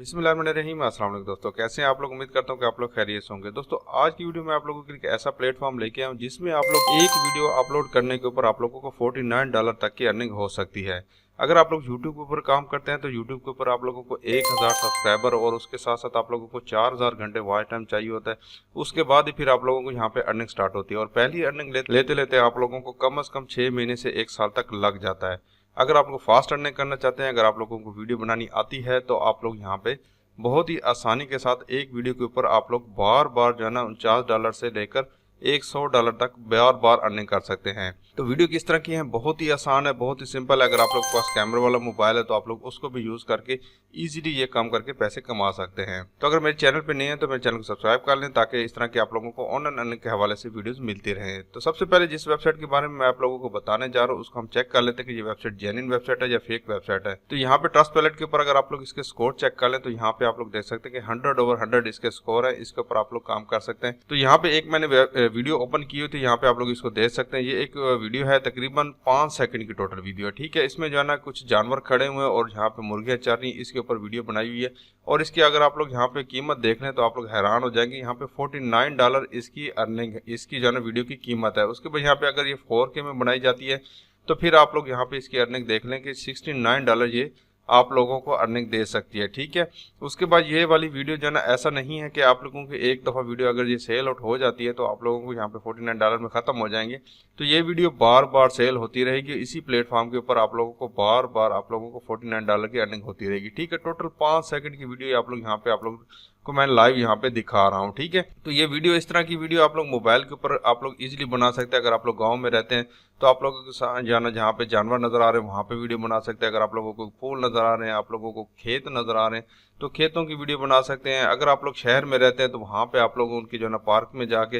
बिस्मिल्लाहिर्रहमानिर्रहीम। अस्सलाम वालेकुम दोस्तों, कैसे हैं आप लोग। उम्मीद करता हूं कि आप लोग खैरियत से होंगे। दोस्तों आज की वीडियो में आप लोगों के लिए एक ऐसा प्लेटफॉर्म लेके आया हूं जिसमें आप लोग एक वीडियो अपलोड करने के ऊपर आप लोगों को $49 तक की अर्निंग हो सकती है। अगर आप लोग यूट्यूब के ऊपर काम करते हैं तो यूट्यूब के ऊपर आप लोगों को 1000 सब्सक्राइबर और उसके साथ साथ आप लोगों को 4000 घंटे वॉच टाइम चाहिए होता है। उसके बाद ही फिर आप लोगों को यहाँ पे अर्निंग स्टार्ट होती है और पहली अर्निंग लेते लेते आप लोगों को कम से कम 6 महीने से 1 साल तक लग जाता है। अगर आप लोग फास्ट अर्निंग करना चाहते हैं, अगर आप लोगों को वीडियो बनानी आती है, तो आप लोग यहाँ पे बहुत ही आसानी के साथ एक वीडियो के ऊपर आप लोग बार बार जो है ना $49 से लेकर $100 तक बार बार अर्निंग कर सकते हैं। तो वीडियो किस तरह की है, बहुत ही आसान है, बहुत ही सिंपल है। अगर आप लोग के पास कैमरा वाला मोबाइल है तो आप लोग उसको भी यूज करके इजीली ये काम करके पैसे कमा सकते हैं। तो अगर मेरे चैनल पे नए हैं तो मेरे चैनल को सब्सक्राइब कर लें ताकि इस तरह के आप लोगों को ऑनलाइन अर्निंग के हवाले से वीडियोस मिलती रहें। तो सबसे पहले जिस वेबसाइट के बारे में मैं आप लोगों को बताने जा रहा हूँ उसको हम चेक कर लेते हैं कि ये वेबसाइट जेन्युइन वेबसाइट है या फेक वेबसाइट है। तो यहाँ पे ट्रस्टपैलेट के ऊपर अगर आप लोग इसके स्कोर चेक कर लें तो यहाँ पे आप लोग देख सकते हैं कि 100/100 इसके स्कोर है। इसके ऊपर आप लोग काम कर सकते हैं। तो यहाँ पे एक मैंने वीडियो ओपन की हुई थी, यहाँ पे आप लोग इसको देख सकते हैं। ये एक वीडियो है, तकरीबन 5 सेकंड की टोटल वीडियो है। ठीक है, इसमें जो है ना कुछ जानवर खड़े हुए हैं और यहाँ पे मुर्गियां चल रही हैं, इसके ऊपर वीडियो बनाई हुई है। और इसकी अगर आप लोग यहाँ पे कीमत देख लें तो आप लोग हैरान हो जाएंगे। यहाँ पे $49 इसकी अर्निंग है, इसकी जो है ना वीडियो की कीमत है। उसके बाद यहाँ पे अगर ये 4K में बनाई जाती है तो फिर आप लोग यहाँ पे इसकी अर्निंग देख लें कि $69 ये आप लोगों को अर्निंग दे सकती है। ठीक है, उसके बाद ये वाली वीडियो जो है ना, ऐसा नहीं है कि आप लोगों की एक दफ़ा वीडियो अगर ये सेल आउट हो जाती है तो आप लोगों को यहाँ पे $49 में ख़त्म हो जाएंगे। तो ये वीडियो बार बार सेल होती रहेगी। इसी प्लेटफॉर्म के ऊपर आप लोगों को बार बार आप लोगों को $49 की अर्निंग होती रहेगी। ठीक है, टोटल 5 सेकंड की वीडियो आप लोग यहाँ पे आप लोग को मैं लाइव यहाँ पे दिखा रहा हूँ। ठीक है, तो ये वीडियो इस तरह की वीडियो आप लोग मोबाइल के ऊपर आप लोग इजीली बना सकते हैं। अगर आप लोग गांव में रहते हैं तो आप लोगों को जाना जहाँ पे जानवर नजर आ रहे हैं वहाँ पे वीडियो बना सकते हैं। अगर आप लोगों को फूल नजर आ रहे हैं, आप लोगों को खेत नजर आ रहे हैं तो खेतों की वीडियो बना सकते हैं। अगर आप लोग शहर में रहते हैं तो वहाँ पे आप लोग उनकी जो है ना पार्क में जाके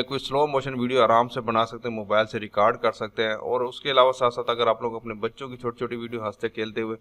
कोई स्लो मोशन वीडियो आराम से बना सकते हैं, मोबाइल से रिकॉर्ड कर सकते हैं। और उसके अलावा साथ साथ अगर आप लोग अपने बच्चों की छोटी छोटी वीडियो हंसते खेलते हुए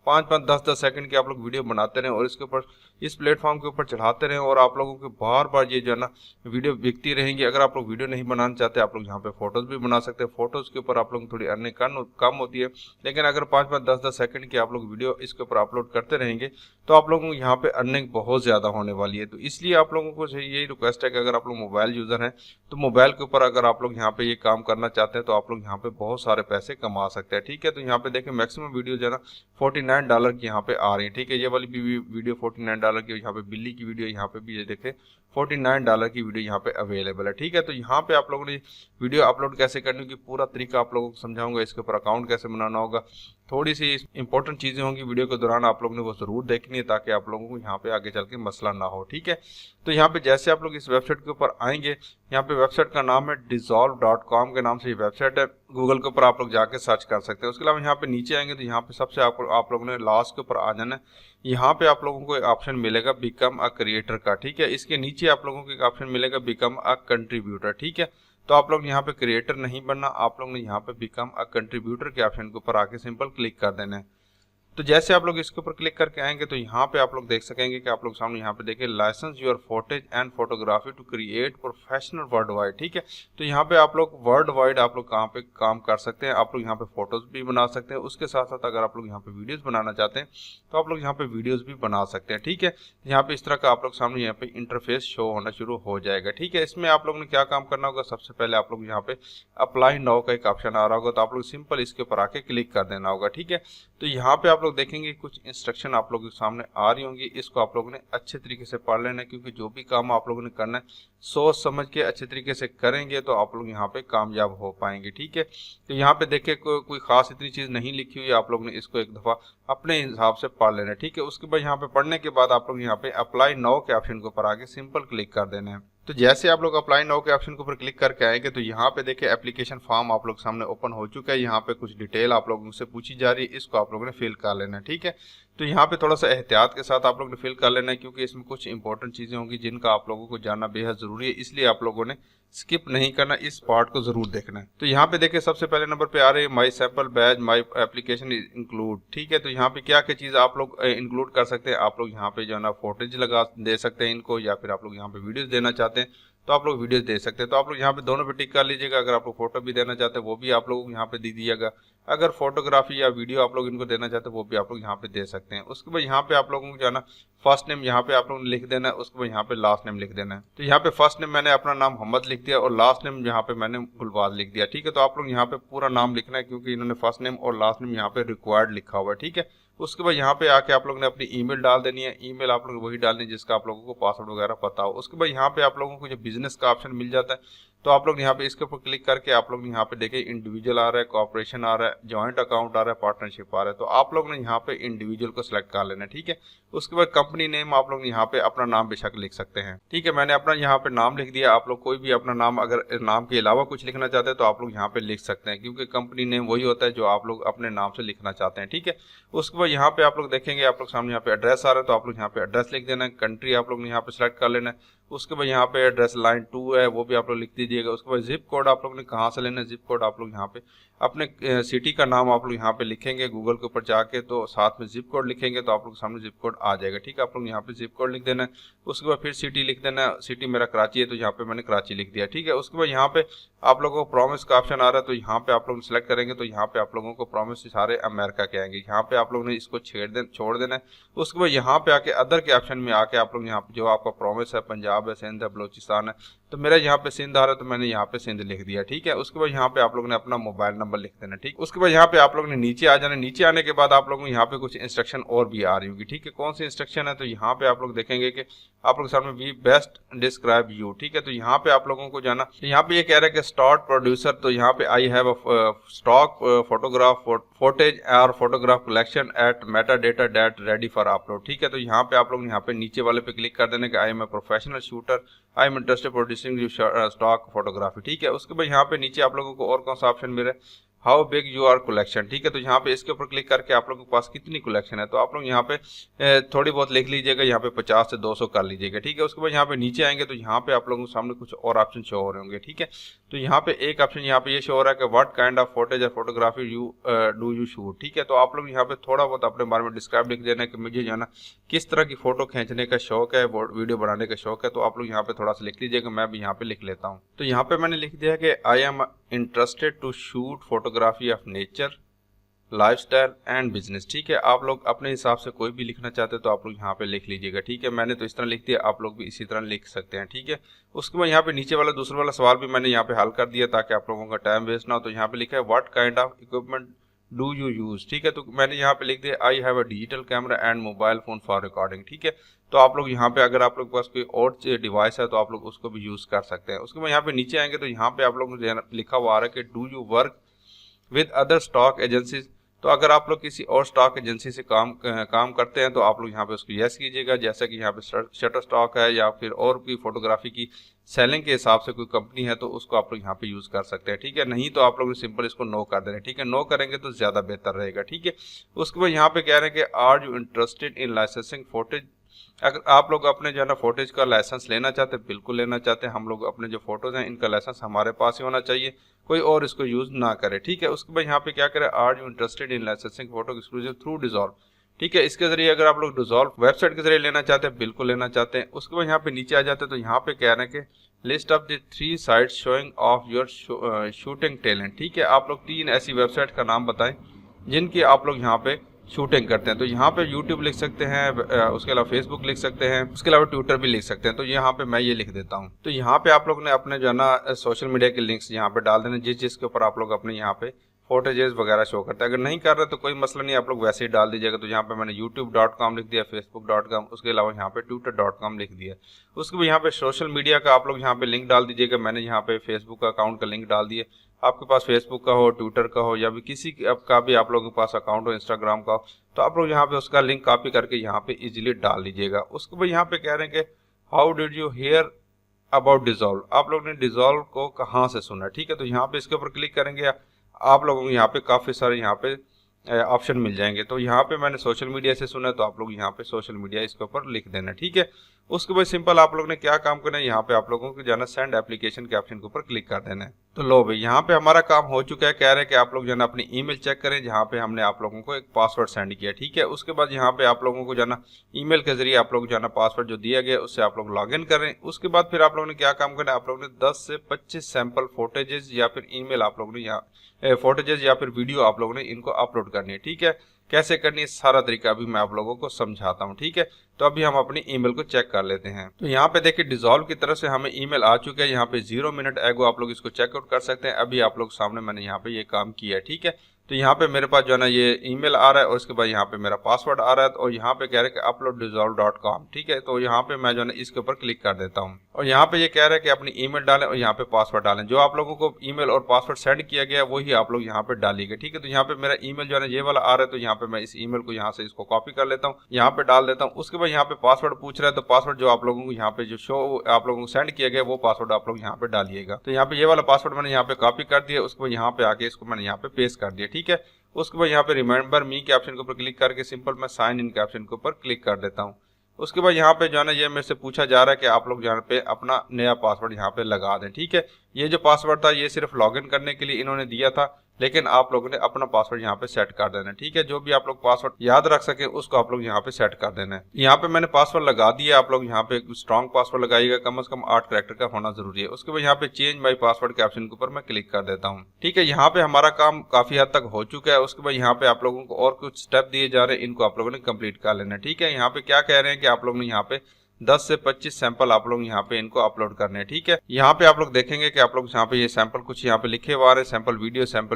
5-5, 10-10 सेकंड की आप लोग वीडियो बनाते रहें और इसके ऊपर इस प्लेटफॉर्म के ऊपर चढ़ाते रहें और आप लोगों के बार बार ये जो है ना वीडियो बिकती रहेंगी। अगर आप लोग वीडियो नहीं बनाना चाहते, आप लोग यहाँ पे फोटोज भी बना सकते हैं। फोटोज के ऊपर आप लोग थोड़ी अर्निंग कम होती है, लेकिन अगर 5-5, 10-10 सेकंड की आप लोग वीडियो इसके ऊपर अपलोड करते रहेंगे तो आप लोगों को यहाँ पे अर्निंग बहुत ज्यादा होने वाली है। तो इसलिए आप लोगों को यही रिक्वेस्ट है कि अगर आप लोग मोबाइल यूजर हैं तो मोबाइल के ऊपर अगर आप लोग यहाँ पे ये काम करना चाहते हैं तो आप लोग यहाँ पे बहुत सारे पैसे कमा सकते हैं। ठीक है, तो यहाँ पे देखें मैक्सिमम वीडियो जो है ना $49 की यहाँ पे आ रही है। ठीक है, ये वाली भी वीडियो $49 की, यहाँ पे बिल्ली की वीडियो यहाँ पे भी ये देखें $49 की वीडियो यहाँ पे अवेलेबल है। ठीक है, तो यहाँ पे आप लोगों ने वीडियो अपलोड कैसे करनी होगी पूरा तरीका आप लोगों को समझाऊंगा। इसके ऊपर अकाउंट कैसे बनाना होगा, थोड़ी सी इंपॉर्टेंट चीजें होंगी वीडियो के दौरान, आप लोगों ने वो जरूर देखनी है ताकि आप लोगों को यहाँ पे आगे चल के मसला ना हो। ठीक है, तो यहाँ पे जैसे आप लोग इस वेबसाइट के ऊपर आएंगे, यहाँ पे वेबसाइट का नाम है dissolve.com के नाम से ये वेबसाइट है। गूगल के ऊपर आप लोग जाके सर्च कर सकते हैं। उसके अलावा यहाँ पे नीचे आएंगे तो यहाँ पे सबसे आप लोगों ने लास्ट के ऊपर आ जाना है। यहाँ पे आप लोगों को एक ऑप्शन मिलेगा बिकम अ क्रिएटर का। ठीक है, इसके नीचे आप लोगों को एक ऑप्शन मिलेगा बिकम अ कंट्रीब्यूटर। ठीक है, तो आप लोग यहाँ पे क्रिएटर नहीं बनना, आप लोग ने यहाँ पे बिकम अ कंट्रीब्यूटर के ऑप्शन के ऊपर आके सिंपल क्लिक कर देना है। तो जैसे आप लोग इसके ऊपर क्लिक करके आएंगे तो यहाँ पे आप लोग देख सकेंगे कि आप लोग सामने यहाँ पे देखिए license your footage and photography to create professional world wide. ठीक है, तो यहाँ पे आप लोग वर्ल्ड वाइड आप लोग कहाँ पे काम कर सकते हैं। आप लोग यहाँ पे फोटोज भी बना सकते हैं, उसके साथ साथ अगर आप लोग यहाँ पे वीडियोज बनाना चाहते हैं तो आप लोग यहाँ पे वीडियोज भी बना सकते हैं। ठीक है, यहाँ पे इस तरह का आप लोग सामने यहाँ पे इंटरफेस शो होना शुरू हो जाएगा। ठीक है, इसमें आप लोग ने क्या काम करना होगा, सबसे पहले आप लोग यहाँ पे अप्लाई नाउ का एक ऑप्शन आ रहा होगा तो आप लोग सिंपल इसके ऊपर आके क्लिक कर देना होगा। ठीक है, तो यहाँ पे आप लोग देखेंगे कुछ इंस्ट्रक्शन आप लोगों के सामने आ रही होंगी, इसको आप लोगों ने अच्छे तरीके से पढ़ लेना है क्योंकि जो भी काम आप लोगों ने करना है सोच समझ के अच्छे तरीके से करेंगे तो आप लोग यहाँ पे कामयाब हो पाएंगे। ठीक है, तो यहाँ पे देखिए कोई खास इतनी चीज नहीं लिखी हुई है, आप लोग ने इसको एक दफा अपने हिसाब से पढ़ लेना है। ठीक है, उसके बाद यहाँ पे पढ़ने के बाद आप लोग यहाँ पे अप्लाई नाउ के ऑप्शन के ऊपर आके सिंपल क्लिक कर देना है। तो जैसे आप लोग अप्लाई नाउ के ऑप्शन के ऊपर क्लिक करके आएंगे तो यहाँ पे देखिए एप्लीकेशन फॉर्म आप लोग सामने ओपन हो चुका है। यहाँ पे कुछ डिटेल आप लोगों से पूछी जा रही है, इसको आप लोगों ने फिल कर लेना है। ठीक है, तो यहाँ पे थोड़ा सा एहतियात के साथ आप लोगों ने फिल कर लेना है क्योंकि इसमें कुछ इंपॉर्टेंट चीजें होंगी जिनका आप लोगों को जानना बेहद जरूरी है, इसलिए आप लोगों ने स्किप नहीं करना, इस पार्ट को जरूर देखना है। तो यहाँ पे देखिए सबसे पहले नंबर पे आ रहे हैं my sample batch my application include. ठीक है, तो यहाँ पे क्या क्या चीज आप लोग इंक्लूड कर सकते हैं। आप लोग यहाँ पे जो है ना फोटेज लगा दे सकते हैं इनको, या फिर आप लोग यहाँ पे वीडियोज देना चाहते हैं तो आप लोग वीडियो दे सकते हैं। तो आप लोग यहाँ पे दोनों पे टिक कर लीजिएगा। अगर आप लोग फोटो भी देना चाहते हैं वो भी आप लोगों को यहाँ पे दे दीजिएगा। अगर फोटोग्राफी या वीडियो आप लोग इनको देना चाहते हैं वो भी आप लोग यहाँ पे दे सकते हैं। उसके बाद यहाँ पे आप लोगों को जाना फर्स्ट नेम यहाँ पे आप लोगों ने लिख देना है, उसके बाद यहाँ पे लास्ट नेम लिख देना है। तो यहाँ पे फर्स्ट नेम मैंने अपना नाम मोहम्मद लिख दिया और लास्ट नेम यहाँ पे मैंने गुलबाज लिख दिया। ठीक है, तो आप लोग यहाँ पे पूरा नाम लिखना है क्योंकि इन्होंने फर्स्ट नेम और लास्ट नेम यहाँ पे रिक्वायर्ड लिखा हुआ है। ठीक है, उसके बाद यहाँ पे आके आप लोगों ने अपनी ईमेल डाल देनी है। ईमेल आप लोग वही डालनी है जिसका आप लोगों को पासवर्ड वगैरह पता हो। उसके बाद यहाँ पे आप लोगों को जो बिजनेस का ऑप्शन मिल जाता है तो आप लोग यहाँ पे इसके ऊपर क्लिक करके आप लोग यहाँ पे देखें इंडिविजुअल आ रहा है, कॉर्पोरेशन आ रहा है, जॉइंट अकाउंट आ रहा है, पार्टनरशिप आ रहा है। तो आप लोग ने यहाँ पे इंडिविजुअल को सिलेक्ट कर लेना है। ठीक है, उसके बाद कंपनी नेम आप लोग यहाँ पे अपना नाम बेशक लिख सकते हैं। ठीक है, मैंने अपना यहाँ पे नाम लिख दिया। आप लोग कोई भी अपना नाम अगर नाम के अलावा कुछ लिखना चाहते हैं तो आप लोग यहाँ पे लिख सकते हैं क्योंकि कंपनी नेम वही होता है जो आप लोग अपने नाम से लिखना चाहते हैं। ठीक है, उसके बाद यहाँ पे आप लोग देखेंगे आप लोग सामने यहाँ पे एड्रेस आ रहा है तो आप लोग यहाँ पे एड्रेस लिख देना है। कंट्री आप लोग ने यहाँ पे सिलेक्ट कर लेना है। उसके बाद यहाँ पे एड्रेस लाइन 2 है वो भी आप लोग लिख दीजिएगा। उसके बाद जिप कोड आप लोग ने कहाँ से लेना है, जिप कोड आप लोग यहाँ पे अपने सिटी का नाम आप लोग यहाँ पे लिखेंगे गूगल के ऊपर जाके, तो साथ में जिप कोड लिखेंगे तो आप लोग सामने जिप कोड आ जाएगा। ठीक है, आप लोग यहाँ पे जिप कोड लिख देना है। उसके बाद फिर सिटी लिख देना है। सिटी मेरा कराची है तो यहाँ पे मैंने कराची लिख दिया। ठीक है, उसके बाद यहाँ पे आप लोगों को प्रॉमिस का ऑप्शन आ रहा है तो यहाँ पे आप लोग सिलेक्ट करेंगे तो यहाँ पे आप लोगों को प्रॉमिस सारे अमेरिका के आएंगे। यहाँ पे आप लोग ने इसको छोड़ देना है। उसके बाद यहाँ पे आके अदर के ऑप्शन में आके आप लोग यहाँ पे जो आपका प्रॉमिस है पंजाब है, सिंध है, बलोचिस्तान है, तो मेरा यहाँ पे सिंध आ रहा है तो मैंने यहाँ पे सिंध लिख दिया। ठीक है, उसके बाद यहाँ पे आप लोग ने अपना मोबाइल नंबर लिख देना। ठीक, उसके बाद यहाँ पे आप लोग ने नीचे आ जाना। नीचे आने के बाद आप लोगों को यहाँ पे कुछ इंस्ट्रक्शन और भी आ रही होगी। ठीक है, कौन सी इंस्ट्रक्शन है तो यहाँ पे आप लोग देखेंगे कि आप लोग सामने वी बेस्ट डिस्क्राइब यू। ठीक है, तो यहाँ पे आप लोगों को जाना। तो यहाँ पे ये कह रहा है कि स्टार्ट प्रोड्यूसर, तो यहाँ पे I have a stock photograph footage और photograph collection at meta data date ready for upload. ठीक है, तो यहाँ पे आप लोग यहाँ पे नीचे वाले पे क्लिक कर देने कि I am a professional shooter, I am interested producing stock photography. ठीक है, उसके बाद यहाँ पे नीचे आप लोगों को और कौन सा ऑप्शन मिल रहा है, how big you are collection. ठीक है, तो यहाँ पे इसके ऊपर क्लिक करके आप लोगों के पास कितनी कलेक्शन है तो आप लोग यहाँ पे थोड़ी बहुत लिख लीजिएगा। यहाँ पे 50 से 200 कर लीजिएगा। ठीक है, उसके बाद यहाँ पे नीचे आएंगे तो यहाँ पे आप लोगों के सामने कुछ और ऑप्शन शो हो रहे होंगे। ठीक है, तो यहाँ पे एक ऑप्शन यहाँ पे ये शो हो रहा है कि व्हाट काइंड ऑफ फोटेज और फोटोग्राफी डू यू शूट। ठीक है, तो आप लोग यहाँ पे थोड़ा बहुत अपने बारे में डिस्क्राइब लिख देना है कि मुझे जो है ना किस तरह की फोटो खींचने का शौक है, वीडियो बनाने का शौक है, तो आप लोग यहाँ पे थोड़ा सा लिख लीजिएगा। मैं भी यहाँ पे लिख लेता हूँ। तो यहाँ पे मैंने लिख दिया कि I am interested to shoot photography of nature, lifestyle and business. ठीक है, आप लोग अपने हिसाब से कोई भी लिखना चाहते हो तो आप लोग यहाँ पे लिख लीजिएगा। ठीक है, मैंने तो इस तरह लिख दिया, आप लोग भी इसी तरह लिख सकते हैं। ठीक है, उसके बाद यहाँ पे नीचे वाला दूसरा वाला सवाल भी मैंने यहाँ पे हल कर दिया ताकि आप लोगों का टाइम वेस्ट ना हो। तो यहाँ पे लिखा है what kind of equipment do you use. ठीक है, तो मैंने यहाँ पे लिख दिया आई have a digital camera and mobile phone for recording. ठीक है, तो आप लोग यहाँ पे अगर आप लोग के पास कोई और डिवाइस है तो आप लोग उसको भी यूज कर सकते हैं। उसके बाद यहाँ पे नीचे आएंगे तो यहाँ पे आप लोग लिखा हुआ आ रहा है कि do you work with other stock agencies. तो अगर आप लोग किसी और स्टॉक एजेंसी से काम करते हैं तो आप लोग यहाँ पे उसको यस कीजिएगा। जैसा कि यहाँ पे शटर स्टॉक है या फिर और भी फोटोग्राफी की सेलिंग के हिसाब से कोई कंपनी है तो उसको आप लोग यहाँ पे यूज कर सकते हैं। ठीक है, नहीं तो आप लोग सिंपल इसको नो कर देना। ठीक है, नो करेंगे तो ज्यादा बेहतर रहेगा। ठीक है, उसके बाद यहाँ पे कह रहे हैं कि are you interested in licensing footage. अगर आप लोग अपने जो है ना फोटेज का लाइसेंस लेना चाहते हैं, बिल्कुल लेना चाहते हैं। हम लोग अपने जो फोटोज हैं इनका लाइसेंस हमारे पास ही होना चाहिए, कोई और इसको यूज ना करे। ठीक है, उसके बाद यहाँ पे क्या करें, are you interested in licensing photo exclusive through Dissolve. ठीक है, इसके जरिए अगर आप लोग डिजॉल्व वेबसाइट के जरिए लेना चाहते हैं, बिल्कुल लेना चाहते हैं। उसके बाद यहाँ पे नीचे आ जाते हैं तो यहाँ पे कह रहे हैं कि list of the 3 sites showing off your shooting talent. ठीक है, आप लोग 3 ऐसी वेबसाइट का नाम बताएं जिनकी आप लोग यहाँ पे शूटिंग करते हैं। तो यहाँ पे YouTube लिख सकते हैं, उसके अलावा Facebook लिख सकते हैं, उसके अलावा ट्विटर भी लिख सकते हैं। तो यहाँ पे मैं ये लिख देता हूँ। तो यहाँ पे आप लोग ने अपने जो है ना सोशल मीडिया के लिंक्स यहाँ पे डाल देने जिस के ऊपर आप लोग अपने यहाँ पे फोटेजेस वगैरह शो करते हैं। अगर नहीं कर रहे तो कोई मसला नहीं, आप लोग वैसे ही डाल दीजिएगा। तो यहाँ पे मैंने youtube.com लिख दिया, facebook.com, उसके अलावा यहाँ पे twitter.com लिख दिया। उसके बाद यहाँ पे सोशल मीडिया का आप लोग यहाँ पे लिंक डाल दीजिएगा। मैंने यहाँ पे फेसबुक अकाउंट का लिंक डाल दिया। आपके पास फेसबुक का हो, ट्विटर का हो या भी किसी का भी आप लोगों के पास अकाउंट हो, इंस्टाग्राम का हो, तो आप लोग यहाँ पे उसका लिंक कॉपी करके यहाँ पे इजीली डाल लीजिएगा। उसके बाद यहाँ पे कह रहे हैं कि how did you here about dissolve. आप लोग ने डिजॉल्व को कहाँ से सुना। ठीक है, तो यहाँ पे इसके ऊपर क्लिक करेंगे, आप लोगों को यहाँ पे काफ़ी सारे यहाँ पे ऑप्शन मिल जाएंगे। तो यहाँ पे मैंने सोशल मीडिया से सुना, तो आप लोग यहाँ पे सोशल मीडिया इसके ऊपर लिख देना। ठीक है, उसके बाद सिंपल आप लोग ने क्या काम करना है, यहाँ पे आप लोगों को जाना सेंड एप्लीकेशन के ऑप्शन के ऊपर क्लिक कर देना है। तो लो भाई, यहाँ पे हमारा काम हो चुका है। कह रहे हैं कि आप लोग जो है ना अपनी ईमेल चेक करें, जहाँ पे हमने आप लोगों को एक पासवर्ड सेंड किया। ठीक है, उसके बाद यहाँ पे आप लोगों को जो है ना ईमेल के जरिए आप लोग जो है ना पासवर्ड जो दिया गया उससे आप लोग लॉगिन करें। उसके बाद फिर आप लोगों ने क्या काम करना है, आप लोगों ने 10 से 25 सैंपल फोटेजेस या फिर ईमेल आप लोगों ने यहाँ फोटेजेस या फिर वीडियो आप लोगों ने इनको अपलोड करनी है। ठीक है, कैसे करनी है सारा तरीका अभी मैं आप लोगों को समझाता हूँ। ठीक है, तो अभी हम अपनी ईमेल को चेक कर लेते हैं। तो यहाँ पे देखिए डिजॉल्व की तरफ से हमें ईमेल आ चुका है। यहाँ पे 0 मिनट एगो आप लोग इसको चेकआउट कर सकते हैं। अभी आप लोग सामने मैंने यहाँ पे ये काम किया है। ठीक है, तो यहाँ पे मेरे पास जो है ना ये ईमेल आ रहा है और उसके बाद यहाँ पे मेरा पासवर्ड आ रहा है और यहाँ पे कह रहा है कि uploaddissolve.com। ठीक है, तो यहाँ पे मैं जो है ना इसके ऊपर क्लिक कर देता हूँ और यहाँ पे ये कह रहा है कि अपनी ईमेल डालें और यहाँ पे पासवर्ड डालें। जो आप लोगों को ईमेल और पासवर्ड सेंड किया गया वही आप लोग यहाँ पे डालिएगा। ठीक है, तो यहाँ पे मेरा ईमेल जो है ना ये वाला आ रहा है, तो यहाँ पे मैं इस ईमेल को यहाँ से इसको कॉपी कर लेता हूँ, यहाँ पे डाल देता हूँ। उसके बाद यहाँ पे पासवर्ड पूछ रहा है, तो पासवर्ड जो आप लोगों को यहाँ पे जो शो आप लोगों को सेंड किया गया वो पासवर्ड आप लोग यहाँ पे डालिएगा। तो यहाँ पे ये वाला पासवर्ड मैंने यहाँ पे कॉपी कर दिया, उसके बाद यहाँ पे आके इसको मैंने यहाँ पे पेस्ट कर दिया। ठीक है, उसके बाद यहाँ पे रिमेंबर मी के ऑप्शन के ऊपर क्लिक करके सिंपल मैं साइन इन के ऑप्शन के ऊपर क्लिक कर देता हूँ। उसके बाद यहाँ पे जो है ना ये मेरे से पूछा जा रहा है कि आप लोग यहाँ पे अपना नया पासवर्ड यहाँ पे लगा दें। ठीक है, ये जो पासवर्ड था ये सिर्फ लॉगिन करने के लिए इन्होंने दिया था, लेकिन आप लोगों ने अपना पासवर्ड यहाँ पे सेट कर देना है। ठीक है, जो भी आप लोग पासवर्ड याद रख सके उसको आप लोग यहाँ पे सेट कर देना है। यहाँ पे मैंने पासवर्ड लगा दिया, आप लोग यहाँ पे स्ट्रॉन्ग पासवर्ड लगाइएगा, कम से कम 8 कैरेक्टर का होना जरूरी है। उसके बाद यहाँ पे चेंज माई पासवर्ड के ऑप्शन के ऊपर मैं क्लिक कर देता हूँ। ठीक है, यहाँ पे हमारा काम काफी हद तक हो चुका है। उसके बाद यहाँ पे आप लोगों को और कुछ स्टेप दिए जा रहे हैं, इनको आप लोगों ने कंप्लीट कर लेना है। ठीक है, यहाँ पे क्या कह रहे हैं कि आप लोग ने यहाँ पे 10 से 25 सैंपल आप लोग यहाँ पे इनको अपलोड करने हैं। ठीक है, यहाँ पे आप लोग देखेंगे कि आप लोग यहाँ पे ये सैंपल कुछ यहाँ पे लिखे हुए आ रहे हैं, सैंपल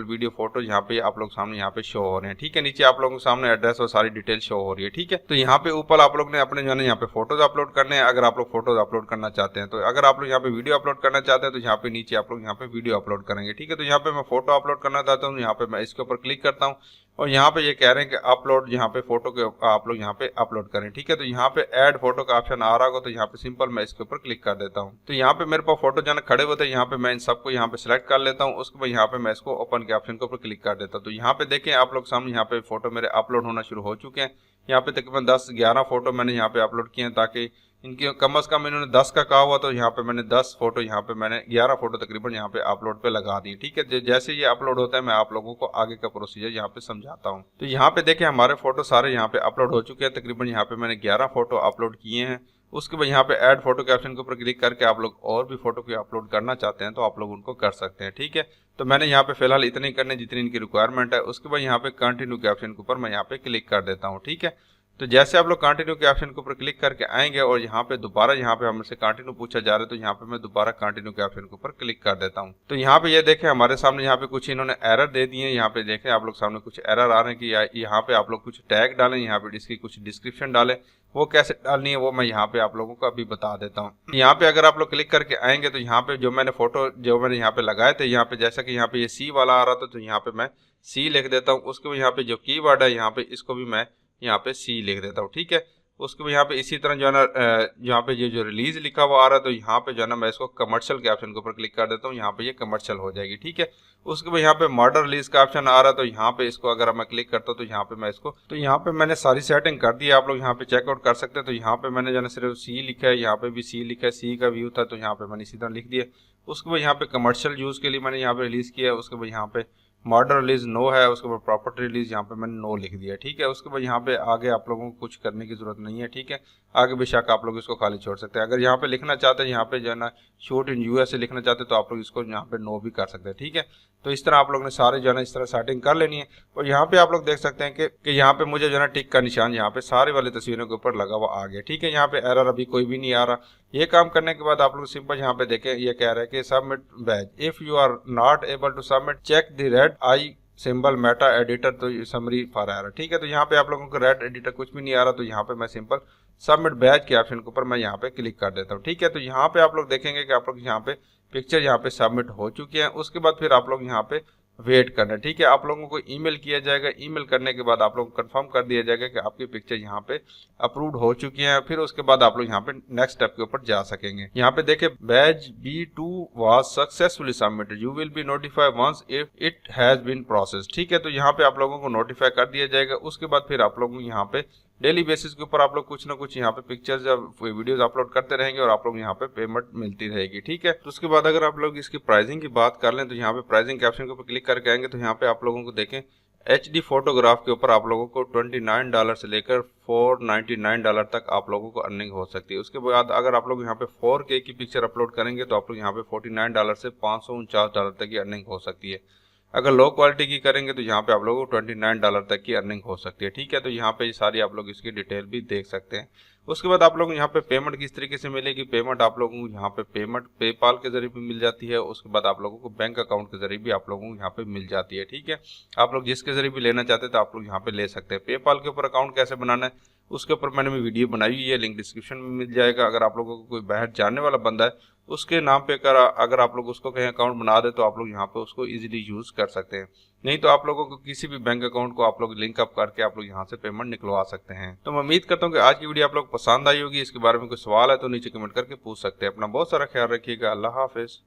वीडियो फोटो यहाँ पे आप लोग सामने यहाँ पे शो हो रहे हैं। ठीक है, नीचे आप लोगों के सामने एड्रेस और सारी डिटेल शो हो रही है। ठीक है, तो यहाँ पे ऊपर आप लोग ने अपने जो है यहाँ पे फोटोज अपलोड करने हैं। अगर आप लोग फोटोज अपलोड करना चाहते हैं, तो अगर आप लोग यहाँ पे वीडियो अपलोड करना चाहते हैं तो यहाँ पे नीचे आप लोग यहाँ पे वीडियो अपलोड करेंगे। ठीक है, तो यहाँ पे मैं फोटो अपलोड करना चाहता हूँ, यहाँ पे मैं इसके ऊपर क्लिक करता हूँ और यहाँ पे ये कह रहे हैं कि अपलोड यहाँ पे फोटो के आप लोग यहाँ पे अपलोड करें। ठीक है, तो यहाँ पे ऐड फोटो का ऑप्शन आ रहा होगा, तो यहाँ पे सिंपल मैं इसके ऊपर क्लिक कर देता हूँ। तो यहाँ पे मेरे पास फोटो जाना खड़े होते हैं, यहाँ पे मैं इन सबको यहाँ पे सिलेक्ट कर लेता हूँ। उसके बाद यहाँ पे मैं इसको ओपन के ऑप्शन के ऊपर क्लिक कर देता हूँ। तो यहाँ पे देखें आप लोग सामने यहाँ पे फोटो मेरे अपलोड होना शुरू हो चुके हैं। यहाँ पे तकरीबन 10-11 फोटो मैंने यहाँ पे अपलोड किए हैं, ताकि इनकी कम से कम इन्होंने 10 का कहा हुआ, तो यहाँ पे मैंने 10 फोटो यहाँ पे मैंने 11 फोटो तकरीबन यहाँ पे अपलोड पे लगा दी। ठीक है, जैसे ये अपलोड होता है मैं आप लोगों को आगे का प्रोसीजर यहाँ पे समझाता हूँ। तो यहाँ पे देखें हमारे फोटो सारे यहाँ पे अपलोड हो चुके हैं, तकरीबन यहाँ पे मैंने 11 फोटो अपलोड किए हैं। उसके बाद यहाँ पे ऐड फोटो के ऑप्शन के ऊपर क्लिक करके आप लोग और भी फोटो को अपलोड करना चाहते हैं तो आप लोग उनको कर सकते हैं। ठीक है, तो मैंने यहाँ पे फिलहाल इतने ही करने जितनी इनकी रिक्वायरमेंट है। उसके बाद यहाँ पे कंटिन्यू के ऑप्शन के ऊपर मैं यहाँ पे क्लिक कर देता हूँ। ठीक है, तो जैसे आप लोग कंटिन्यू के ऑप्शन के ऊपर क्लिक करके आएंगे और यहाँ पे दोबारा यहाँ पे हमसे कंटिन्यू पूछा जा रहा है, तो यहाँ पे मैं दोबारा कंटिन्यू के ऑप्शन के ऊपर क्लिक कर देता हूँ। तो यहाँ पे ये देखें हमारे सामने यहाँ पे कुछ इन्होंने एरर दे दिए हैं। यहाँ पे देखें आप लोग सामने कुछ एरर आ रहे हैं कि यहाँ पे आप लोग कुछ टैग डालें, यहाँ पे इसकी कुछ डिस्क्रिप्शन डालें। वो कैसे डालनी है वो मैं यहाँ पे आप लोगों को अभी बता देता हूँ। यहाँ पे अगर आप लोग क्लिक करके आएंगे तो यहाँ पे जो मैंने फोटो जो मैंने यहाँ पे लगाए थे, यहाँ पे जैसा कि यहाँ पे ये सी वाला आ रहा था, तो यहाँ पे मैं सी लिख देता हूँ। उसके बाद यहाँ पे जो कीवर्ड है यहाँ पे इसको भी मैं यहाँ पे सी लिख देता हूँ। ठीक है, उसके बाद यहाँ पे इसी तरह जो है ना यहाँ पे ये जो रिलीज लिखा हुआ आ रहा है, तो यहाँ पे जो है ना मैं इसको कमर्शियल के ऑप्शन के ऊपर क्लिक कर देता हूँ, यहाँ पे ये कमर्शियल हो जाएगी। ठीक है, उसके बाद यहाँ पे मॉडल रिलीज का ऑप्शन आ रहा है, तो यहाँ पे इसको अगर मैं क्लिक करता हूँ तो यहाँ पे मैं इसको तो यहाँ पे मैंने सारी सेटिंग कर दी है, आप लोग यहाँ पे चेकआउट कर सकते हैं। तो यहाँ पे मैंने जो है सिर्फ सी लिखा है, यहाँ पे भी सी लिखा है, सी का व्यू था तो यहाँ पे मैंने इसी तरह लिख दिया। उसके बाद यहाँ पे कमर्शियल यूज के लिए मैंने यहाँ पे रिलीज किया है। उसके बाद यहाँ पे मॉडल रिलीज नो है, उसके बाद प्रॉपर्टी रिलीज यहाँ पे मैंने नो लिख दिया। ठीक है, उसके बाद यहाँ पे आगे आप लोगों को कुछ करने की जरूरत नहीं है। ठीक है, आगे बेशक आप लोग इसको खाली छोड़ सकते हैं। अगर यहाँ पे लिखना चाहते हैं, यहाँ पे जो है ना शूट इन यूएसए लिखना चाहते हैं, तो आप लोग इसको यहाँ पे नो भी कर सकते हैं। ठीक है, तो इस तरह आप लोग ने सारे जो है ना इस तरह सेटिंग कर लेनी है। और यहाँ पे आप लोग देख सकते हैं कि यहाँ पे मुझे जो है ना टिक का निशान यहाँ पे सारे वाले तस्वीरों के ऊपर लगा हुआ आ गया। ठीक है, यहाँ पे एरर अभी कोई भी नहीं आ रहा। ये काम करने के बाद आप लोग सिंपल यहाँ पे देखें, ये कह रहा है कि submit batch, if you are not able to submit check the red I symbol meta editor to summary for error. ठीक है, तो यहाँ पे आप लोगों को रेड एडिटर कुछ भी नहीं आ रहा, तो यहाँ पे मैं सिंपल सबमिट बैच के ऑप्शन के ऊपर मैं यहाँ पे क्लिक कर देता हूँ। ठीक है, तो यहाँ पे आप लोग देखेंगे कि आप लोग यहाँ पे पिक्चर यहाँ पे सबमिट हो चुकी है। उसके बाद फिर आप लोग यहाँ पे वेट करना। ठीक है, आप लोगों को ईमेल किया जाएगा, ईमेल करने के बाद आप लोगों को कंफर्म कर दिया जाएगा कि आपकी पिक्चर यहाँ पे अप्रूव्ड हो चुकी है। फिर उसके बाद आप लोग यहाँ पे नेक्स्ट स्टेप के ऊपर जा सकेंगे। यहाँ पे देखे batch B2 was successfully submitted, you will be notified once if it has been processed. ठीक है, तो यहाँ पे आप लोगों को नोटिफाई कर दिया जाएगा। उसके बाद फिर आप लोगों को यहाँ पे डेली बेसिस के ऊपर आप लोग कुछ ना कुछ यहाँ पे पिक्चर्स या वीडियोस अपलोड करते रहेंगे और आप लोग यहाँ पे पेमेंट मिलती रहेगी, ठीक है। तो उसके बाद अगर आप लोग इसकी प्राइसिंग की बात कर लें तो यहाँ पे प्राइसिंग के ऑप्शन के ऊपर क्लिक करके आएंगे तो यहाँ पे आप लोगों को देखें HD फोटोग्राफ के ऊपर आप लोगों को $29 से लेकर $499 तक आप लोगों को अर्निंग हो सकती है। उसके बाद अगर आप लोग यहाँ पे 4K की पिक्चर अपलोड करेंगे तो आप लोग यहाँ पे $49 से $549 तक की अर्निंग हो सकती है। अगर लो क्वालिटी की करेंगे तो यहाँ पे आप लोगों को $29 तक की अर्निंग हो सकती है, ठीक है। तो यहाँ पे सारी आप लोग इसकी डिटेल भी देख सकते हैं। उसके बाद आप लोग यहाँ पे पेमेंट किस तरीके से मिलेगी, पेमेंट आप लोगों को यहाँ पे पेमेंट पेपाल के जरिए भी मिल जाती है। उसके बाद आप लोगों को बैंक अकाउंट के जरिए भी आप लोगों को यहाँ पे मिल जाती है, ठीक है। आप लोग जिसके जरिए भी लेना चाहते हैं तो आप लोग यहाँ पे ले सकते हैं। पेपाल के ऊपर अकाउंट कैसे बनाना है उसके ऊपर मैंने वीडियो बनाई हुई है, लिंक डिस्क्रिप्शन में मिल जाएगा। अगर आप लोगों को कोई बाहर जानने वाला बंदा है उसके नाम पे अगर आप लोग उसको कहीं अकाउंट बना दे तो आप लोग यहाँ पे उसको इजीली यूज कर सकते हैं। नहीं तो आप लोगों को किसी भी बैंक अकाउंट को आप लोग लिंक अप करके आप लोग यहाँ से पेमेंट निकलवा सकते हैं। तो मैं उम्मीद करता हूँ कि आज की वीडियो आप लोग पसंद आई होगी। इसके बारे में कोई सवाल है तो नीचे कमेंट करके पूछ सकते हैं। अपना बहुत सारा ख्याल रखिएगा। अल्लाह हाफिज।